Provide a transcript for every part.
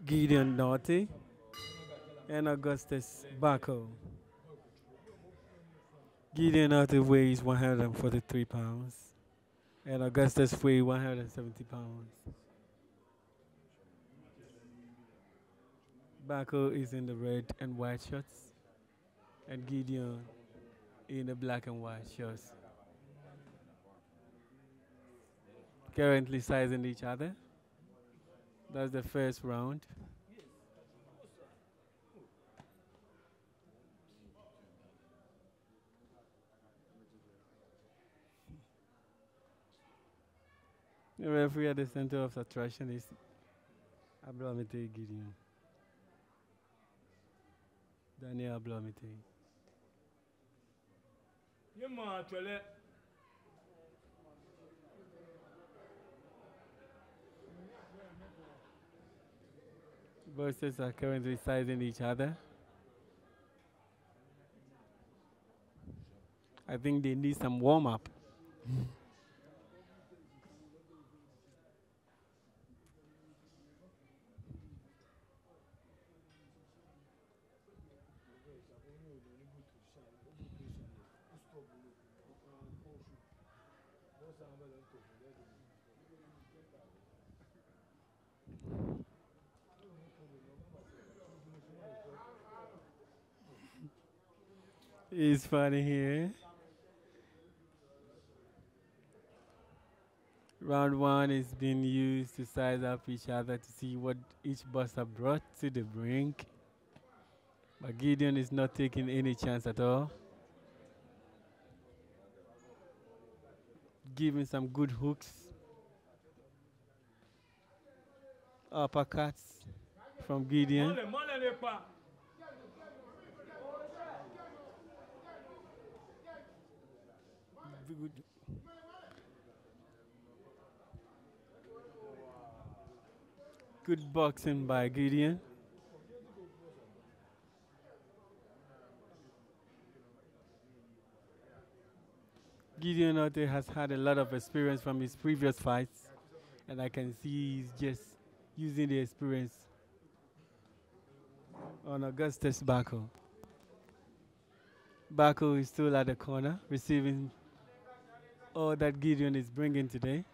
Gideon Nortey, and Augustus Bacco. Gideon Nortey weighs 143 pounds, and Augustus weighs 170 pounds. Bacco is in the red and white shirts, and Gideon in the black and white shirts. Currently sizing each other. That's the first round. The referee at the center of attraction is Ablamite Gideon. Daniel Ablamite. Boxers are currently sizing each other. I think they need some warm up. It's funny here. Round one is being used to size up each other to see what each boxer brought to the brink. But Gideon is not taking any chance at all. Giving some good hooks. Uppercuts from Gideon. Good. Good boxing by Gideon. Gideon Nortey has had a lot of experience from his previous fights, and I can see he's just using the experience on Augustus Bacco. Bacco is still at the corner, receiving all that Gideon is bringing today.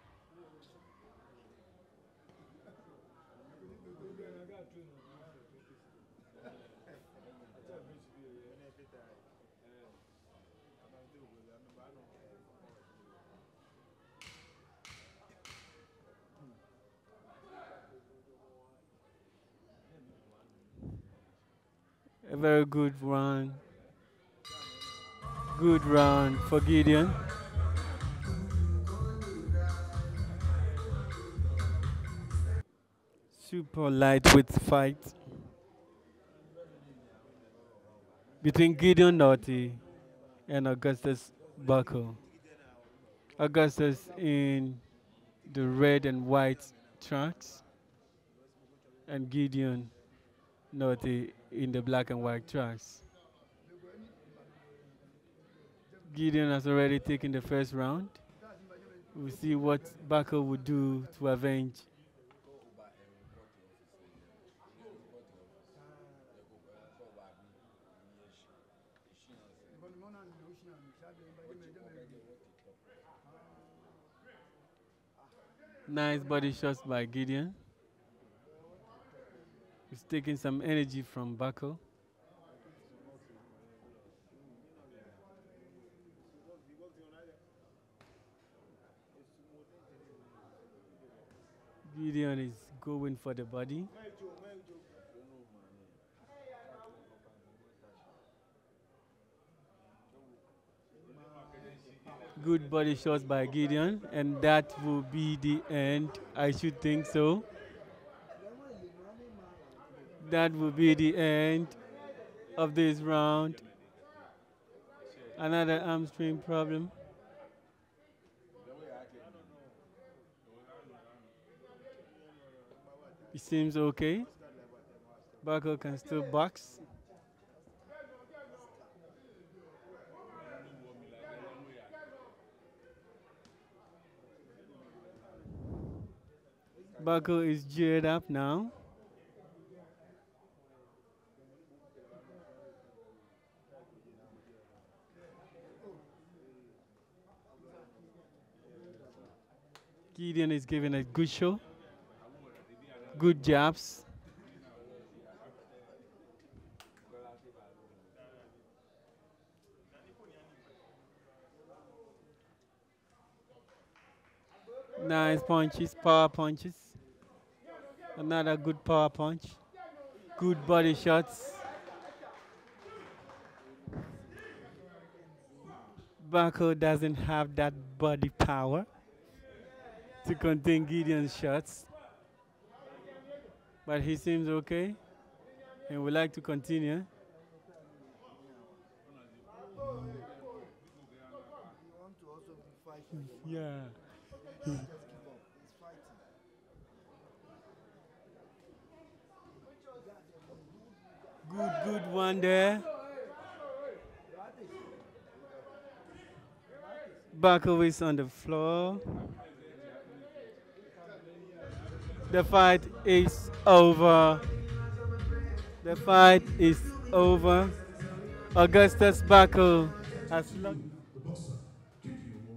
A very good run. Good round for Gideon. Super lightweight fight between Gideon Nortey and Augustus Bacco. Augustus in the red and white trunks, and Gideon Nortey in the black and white trunks. Gideon has already taken the first round. We'll see what Bacco would do to avenge. Nice body shots by Gideon. He's taking some energy from Bacco. Gideon is going for the body. Good body shots by Gideon, and that will be the end. I should think so. That will be the end of this round. Another hamstring problem. It seems okay. Bacco can still box. Bacco is geared up now. Gideon is giving a good show. Good jabs. Nice punches, power punches. Another good power punch. Good body shots. Bako doesn't have that body power to contain Gideon's shots. But he seems okay and would like to continue. Yeah. Good one there. Bako is on the floor. The fight is over. The fight is over. Augustus Bako has lost. The boxer, Gideon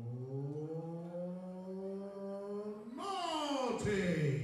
Nortey.